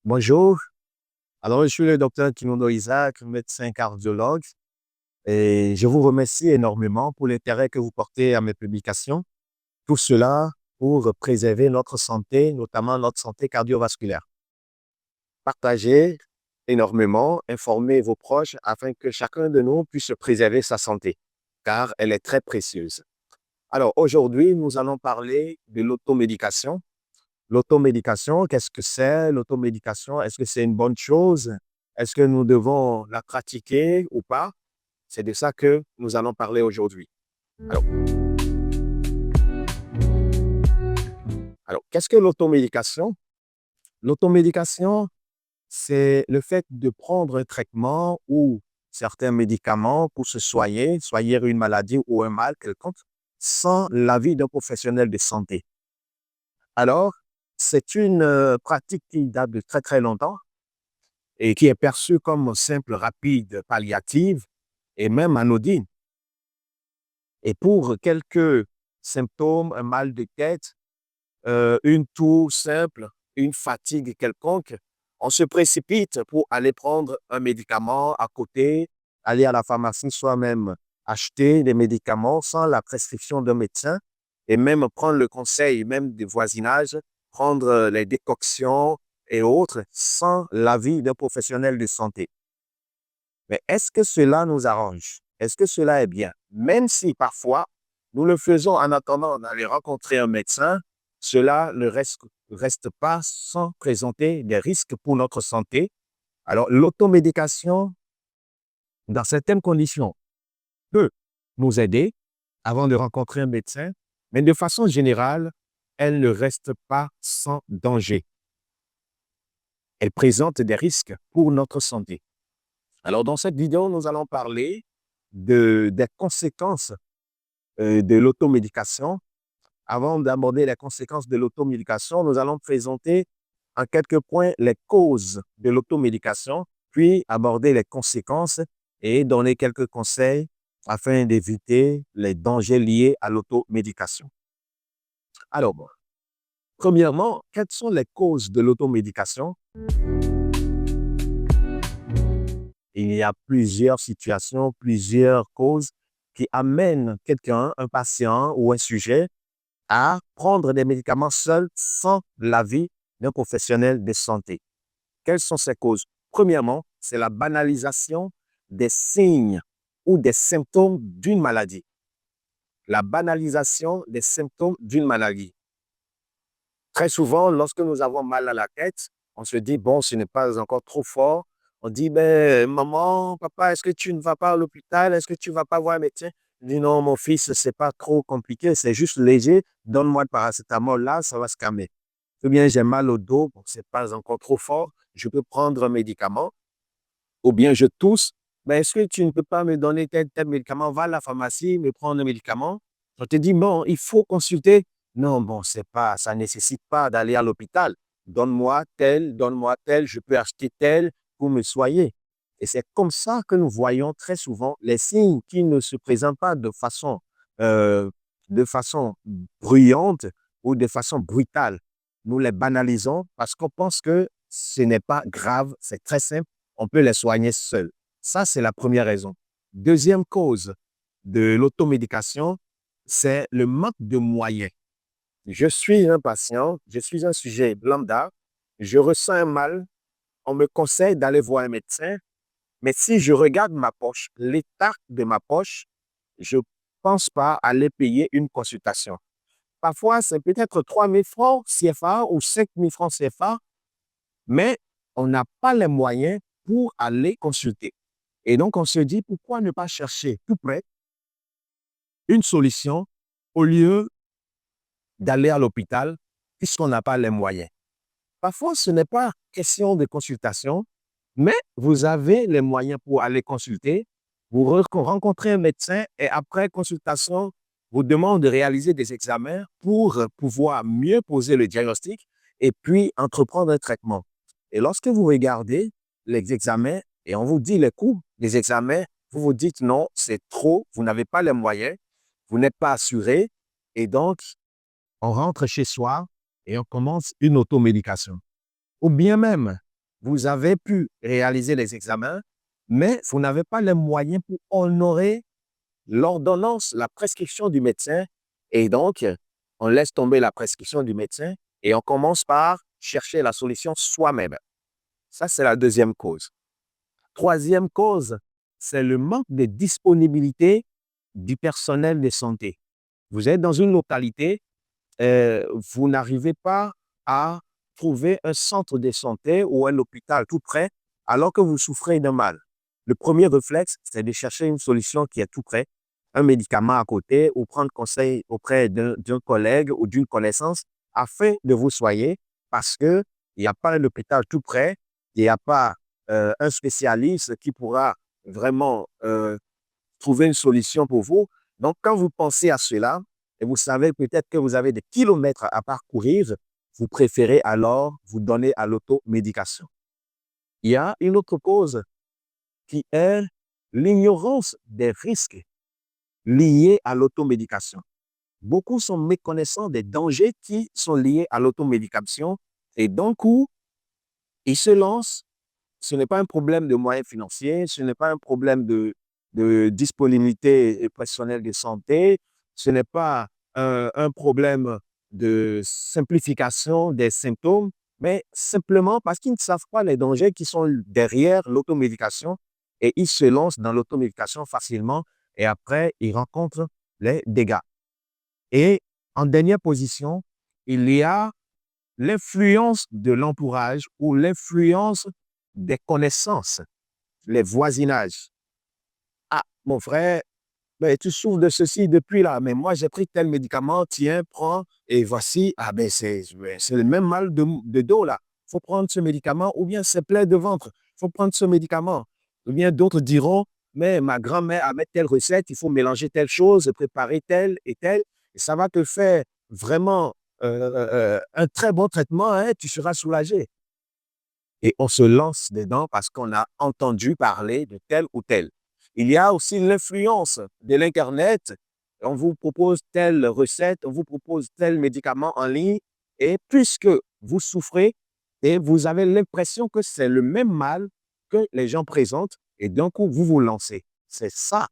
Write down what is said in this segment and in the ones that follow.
Bonjour, alors je suis le docteur Kimono Isaac, médecin cardiologue, et je vous remercie énormément pour l'intérêt que vous portez à mes publications. Tout cela pour préserver notre santé, notamment notre santé cardiovasculaire. Partagez énormément, informez vos proches afin que chacun de nous puisse préserver sa santé, car elle est très précieuse. Alors aujourd'hui, nous allons parler de l'automédication. L'automédication, qu'est-ce que c'est? L'automédication, est-ce que c'est une bonne chose? Est-ce que nous devons la pratiquer ou pas? C'est de ça que nous allons parler aujourd'hui. Alors, qu'est-ce que l'automédication? L'automédication, c'est le fait de prendre un traitement ou certains médicaments pour se soigner une maladie ou un mal quelconque, sans l'avis d'un professionnel de santé. Alors, c'est une pratique qui date de très très longtemps et qui est perçue comme simple, rapide, palliative et même anodine. Et pour quelques symptômes, un mal de tête, une toux simple, une fatigue quelconque, on se précipite pour aller prendre un médicament à côté, aller à la pharmacie soi-même acheter des médicaments sans la prescription d'un médecin et même prendre le conseil même du voisinage, prendre les décoctions et autres sans l'avis d'un professionnel de santé. Mais est-ce que cela nous arrange? Est-ce que cela est bien? Même si parfois, nous le faisons en attendant d'aller rencontrer un médecin, cela ne reste pas sans présenter des risques pour notre santé. Alors, l'automédication, dans certaines conditions, peut nous aider avant de rencontrer un médecin, mais de façon générale, elle ne reste pas sans danger. Elle présente des risques pour notre santé. Alors, dans cette vidéo, nous allons parler des conséquences de l'automédication. Avant d'aborder les conséquences de l'automédication, nous allons présenter en quelques points les causes de l'automédication, puis aborder les conséquences et donner quelques conseils afin d'éviter les dangers liés à l'automédication. Alors, premièrement, quelles sont les causes de l'automédication? Il y a plusieurs situations, plusieurs causes qui amènent quelqu'un, un patient ou un sujet à prendre des médicaments seuls sans l'avis d'un professionnel de santé. Quelles sont ces causes? Premièrement, c'est la banalisation des signes ou des symptômes d'une maladie. La banalisation des symptômes d'une maladie. Très souvent, lorsque nous avons mal à la tête, on se dit, bon, ce n'est pas encore trop fort. On dit, ben, maman, papa, est-ce que tu ne vas pas à l'hôpital? Est-ce que tu ne vas pas voir un médecin? Je dis, non, mon fils, c'est pas trop compliqué, c'est juste léger. Donne-moi le paracétamol, là, ça va se calmer. Ou bien j'ai mal au dos, bon, c'est pas encore trop fort, je peux prendre un médicament. Ou bien je tousse, ben, est-ce que tu ne peux pas me donner tel médicament? Va à la pharmacie, me prendre un médicament. On te dit, bon, il faut consulter. Non, bon, c'est pas, ça ne nécessite pas d'aller à l'hôpital. Donne-moi tel, je peux acheter tel pour me soigner. Et c'est comme ça que nous voyons très souvent les signes qui ne se présentent pas euh, de façon bruyante ou de façon brutale. Nous les banalisons parce qu'on pense que ce n'est pas grave, c'est très simple, on peut les soigner seuls. Ça, c'est la première raison. Deuxième cause de l'automédication, c'est le manque de moyens. Je suis un patient, je suis un sujet lambda, je ressens un mal, on me conseille d'aller voir un médecin, mais si je regarde ma poche, l'état de ma poche, je ne pense pas aller payer une consultation. Parfois, c'est peut-être 3 000 francs CFA ou 5 000 francs CFA, mais on n'a pas les moyens pour aller consulter. Et donc, on se dit, pourquoi ne pas chercher tout près une solution au lieu d'aller à l'hôpital puisqu'on n'a pas les moyens. Parfois, ce n'est pas question de consultation, mais vous avez les moyens pour aller consulter, vous rencontrez un médecin et après consultation, vous demande de réaliser des examens pour pouvoir mieux poser le diagnostic et puis entreprendre un traitement. Et lorsque vous regardez les examens et on vous dit les coûts des examens, vous vous dites non, c'est trop, vous n'avez pas les moyens, vous n'êtes pas assuré et donc on rentre chez soi et on commence une automédication. Ou bien même, vous avez pu réaliser les examens, mais vous n'avez pas les moyens pour honorer l'ordonnance, la prescription du médecin. Et donc, on laisse tomber la prescription du médecin et on commence par chercher la solution soi-même. Ça, c'est la deuxième cause. Troisième cause, c'est le manque de disponibilité du personnel de santé. Vous êtes dans une localité, vous n'arrivez pas à trouver un centre de santé ou un hôpital tout près alors que vous souffrez de mal. Le premier réflexe, c'est de chercher une solution qui est tout près, un médicament à côté ou prendre conseil auprès d'un collègue ou d'une connaissance afin de vous soigner parce qu'il n'y a pas un hôpital tout près, il n'y a pas un spécialiste qui pourra vraiment trouver une solution pour vous. Donc, quand vous pensez à cela, et vous savez peut-être que vous avez des kilomètres à parcourir, vous préférez alors vous donner à l'automédication. Il y a une autre cause qui est l'ignorance des risques liés à l'automédication. Beaucoup sont méconnaissants des dangers qui sont liés à l'automédication et d'un coup, ils se lancent. Ce n'est pas un problème de moyens financiers, ce n'est pas un problème de disponibilité personnelle de santé, ce n'est pas un problème de simplification des symptômes, mais simplement parce qu'ils ne savent pas les dangers qui sont derrière l'automédication et ils se lancent dans l'automédication facilement et après, ils rencontrent les dégâts. Et en dernière position, il y a l'influence de l'entourage ou l'influence des connaissances, les voisinages. Ah, mon frère, ben, tu souffres de ceci depuis là, mais moi j'ai pris tel médicament, tiens, prends, et voici, ah ben c'est le même mal de dos là. Il faut prendre ce médicament, ou bien c'est plein de ventre, il faut prendre ce médicament. Ou bien d'autres diront, mais ma grand-mère a mis telle recette, il faut mélanger telle chose, préparer telle et telle, et ça va te faire vraiment un très bon traitement, hein, tu seras soulagé. Et on se lance dedans parce qu'on a entendu parler de tel ou tel. Il y a aussi l'influence de l'Internet. On vous propose telle recette, on vous propose tel médicament en ligne et puisque vous souffrez et vous avez l'impression que c'est le même mal que les gens présentent et d'un coup, vous vous lancez. C'est ça,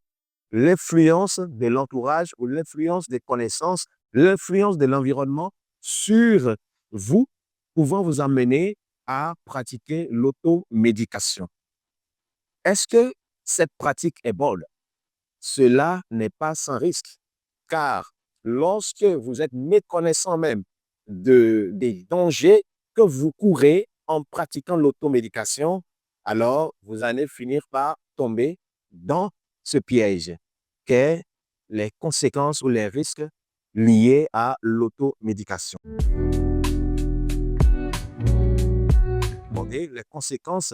l'influence de l'entourage ou l'influence des connaissances, l'influence de l'environnement sur vous, pouvant vous amener à pratiquer l'automédication. Est-ce que cette pratique est bonne? Cela n'est pas sans risque, car lorsque vous êtes méconnaissant même des dangers que vous courez en pratiquant l'automédication, alors vous allez finir par tomber dans ce piège qu'est les conséquences ou les risques liés à l'automédication. Les conséquences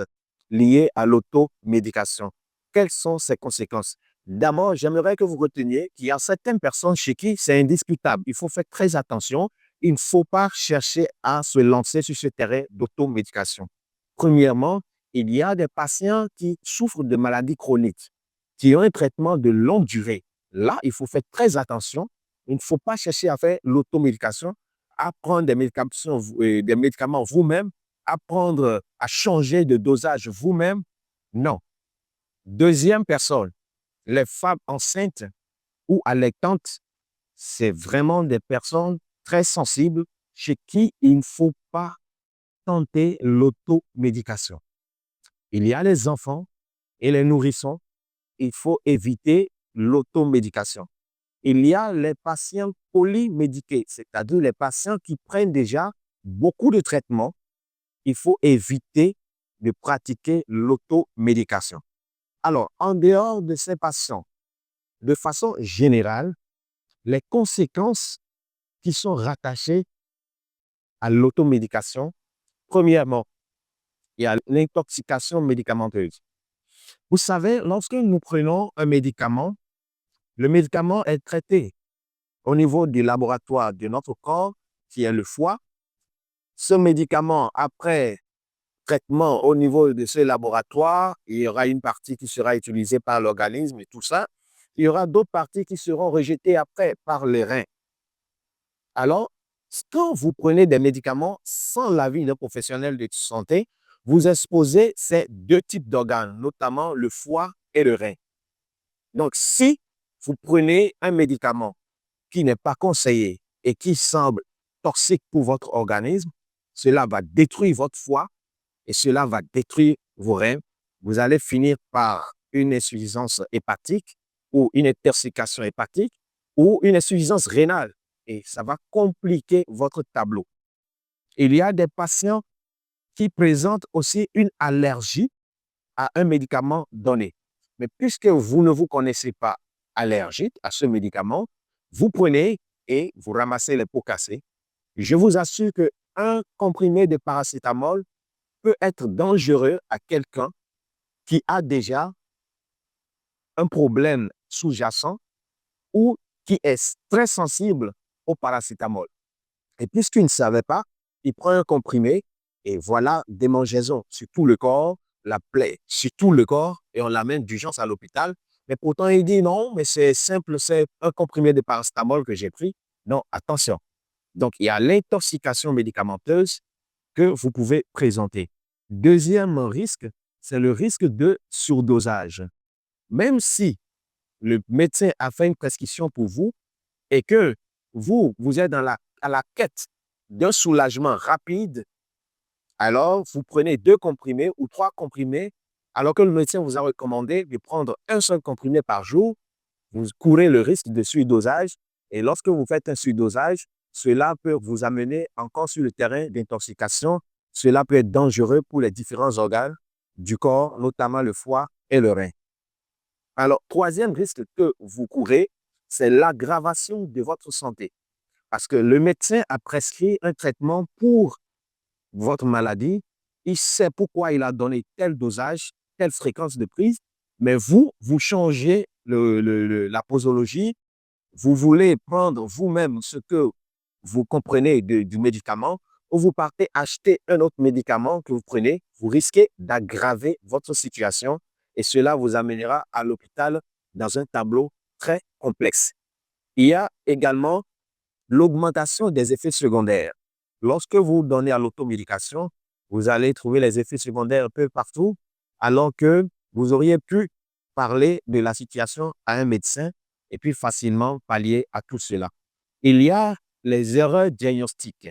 liées à l'automédication. Quelles sont ces conséquences? D'abord, j'aimerais que vous reteniez qu'il y a certaines personnes chez qui c'est indiscutable. Il faut faire très attention. Il ne faut pas chercher à se lancer sur ce terrain d'automédication. Premièrement, il y a des patients qui souffrent de maladies chroniques, qui ont un traitement de longue durée. Là, il faut faire très attention. Il ne faut pas chercher à faire l'automédication, à prendre des médicaments vous-même, apprendre à changer de dosage vous-même. Non. Deuxième personne, les femmes enceintes ou allaitantes, c'est vraiment des personnes très sensibles chez qui il ne faut pas tenter l'automédication. Il y a les enfants et les nourrissons, il faut éviter l'automédication. Il y a les patients polymédiqués, c'est-à-dire les patients qui prennent déjà beaucoup de traitements. Il faut éviter de pratiquer l'automédication. Alors, en dehors de ces patients, de façon générale, les conséquences qui sont rattachées à l'automédication, premièrement, il y a l'intoxication médicamenteuse. Vous savez, lorsque nous prenons un médicament, le médicament est traité au niveau du laboratoire de notre corps, qui est le foie. Ce médicament, après traitement au niveau de ce laboratoire, il y aura une partie qui sera utilisée par l'organisme et tout ça. Il y aura d'autres parties qui seront rejetées après par les reins. Alors, quand vous prenez des médicaments sans l'avis d'un professionnel de santé, vous exposez ces deux types d'organes, notamment le foie et le rein. Donc, si vous prenez un médicament qui n'est pas conseillé et qui semble toxique pour votre organisme, cela va détruire votre foie et cela va détruire vos reins. Vous allez finir par une insuffisance hépatique ou une intoxication hépatique ou une insuffisance rénale et ça va compliquer votre tableau. Il y a des patients qui présentent aussi une allergie à un médicament donné. Mais puisque vous ne vous connaissez pas allergique à ce médicament, vous prenez et vous ramassez les pots cassés. Je vous assure qu'un comprimé de paracétamol peut être dangereux à quelqu'un qui a déjà un problème sous-jacent ou qui est très sensible au paracétamol. Et puisqu'il ne savait pas, il prend un comprimé et voilà des démangeaisons sur tout le corps, la plaie sur tout le corps et on l'amène d'urgence à l'hôpital. Mais pourtant, il dit non, mais c'est simple, c'est un comprimé de paracétamol que j'ai pris. Non, attention. Donc, il y a l'intoxication médicamenteuse que vous pouvez présenter. Deuxième risque, c'est le risque de surdosage. Même si le médecin a fait une prescription pour vous et que vous êtes à la quête d'un soulagement rapide, alors vous prenez 2 comprimés ou 3 comprimés, alors que le médecin vous a recommandé de prendre un seul comprimé par jour, vous courez le risque de surdosage et lorsque vous faites un surdosage, cela peut vous amener encore sur le terrain d'intoxication. Cela peut être dangereux pour les différents organes du corps, notamment le foie et le rein. Alors, troisième risque que vous courez, c'est l'aggravation de votre santé. Parce que le médecin a prescrit un traitement pour votre maladie, il sait pourquoi il a donné tel dosage, telle fréquence de prise, mais vous changez la posologie, vous voulez prendre vous-même ce que vous comprenez du médicament, ou vous partez acheter un autre médicament que vous prenez, vous risquez d'aggraver votre situation et cela vous amènera à l'hôpital dans un tableau très complexe. Il y a également l'augmentation des effets secondaires. Lorsque vous donnez à l'automédication, vous allez trouver les effets secondaires un peu partout, alors que vous auriez pu parler de la situation à un médecin et puis facilement pallier à tout cela. Il y a les erreurs diagnostiques.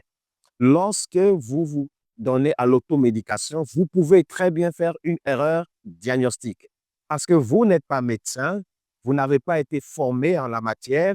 Lorsque vous vous donnez à l'automédication, vous pouvez très bien faire une erreur diagnostique parce que vous n'êtes pas médecin, vous n'avez pas été formé en la matière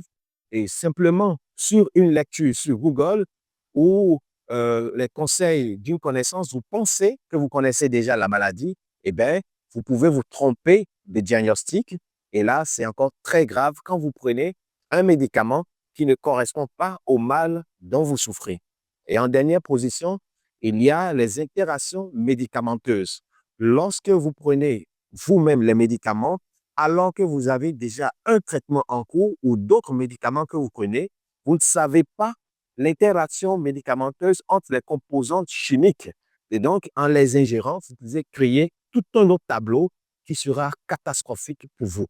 et simplement sur une lecture sur Google ou les conseils d'une connaissance, vous pensez que vous connaissez déjà la maladie, eh bien, vous pouvez vous tromper de diagnostic et là, c'est encore très grave quand vous prenez un médicament qui ne correspond pas au mal dont vous souffrez. Et en dernière position, il y a les interactions médicamenteuses. Lorsque vous prenez vous-même les médicaments, alors que vous avez déjà un traitement en cours ou d'autres médicaments que vous prenez, vous ne savez pas l'interaction médicamenteuse entre les composantes chimiques. Et donc, en les ingérant, vous pouvez créer tout un autre tableau qui sera catastrophique pour vous.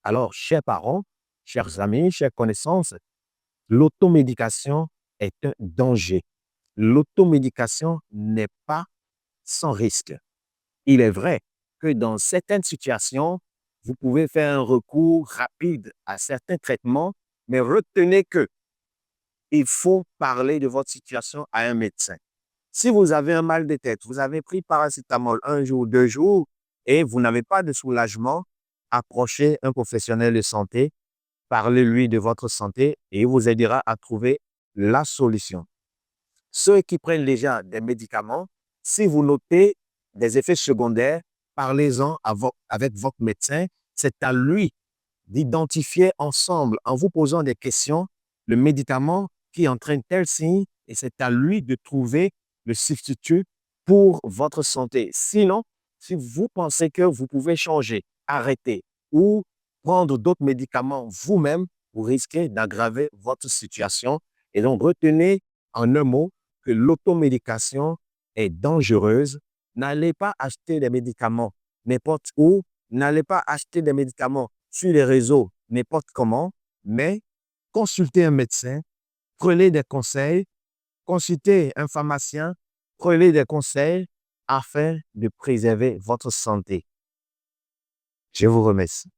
Alors, chers parents, chers amis, chères connaissances, l'automédication est un danger. L'automédication n'est pas sans risque. Il est vrai que dans certaines situations, vous pouvez faire un recours rapide à certains traitements, mais retenez que il faut parler de votre situation à un médecin. Si vous avez un mal de tête, vous avez pris paracétamol 1 jour, 2 jours et vous n'avez pas de soulagement, approchez un professionnel de santé, parlez-lui de votre santé et il vous aidera à trouver la solution. Ceux qui prennent déjà des médicaments, si vous notez des effets secondaires, parlez-en avec votre médecin. C'est à lui d'identifier ensemble, en vous posant des questions, le médicament qui entraîne tel signe et c'est à lui de trouver le substitut pour votre santé. Sinon, si vous pensez que vous pouvez changer, arrêter ou prendre d'autres médicaments vous-même, vous risquez d'aggraver votre situation. Et donc, retenez en un mot que l'automédication est dangereuse. N'allez pas acheter des médicaments n'importe où. N'allez pas acheter des médicaments sur les réseaux n'importe comment, mais consultez un médecin, prenez des conseils, consultez un pharmacien, prenez des conseils afin de préserver votre santé. Je vous remercie.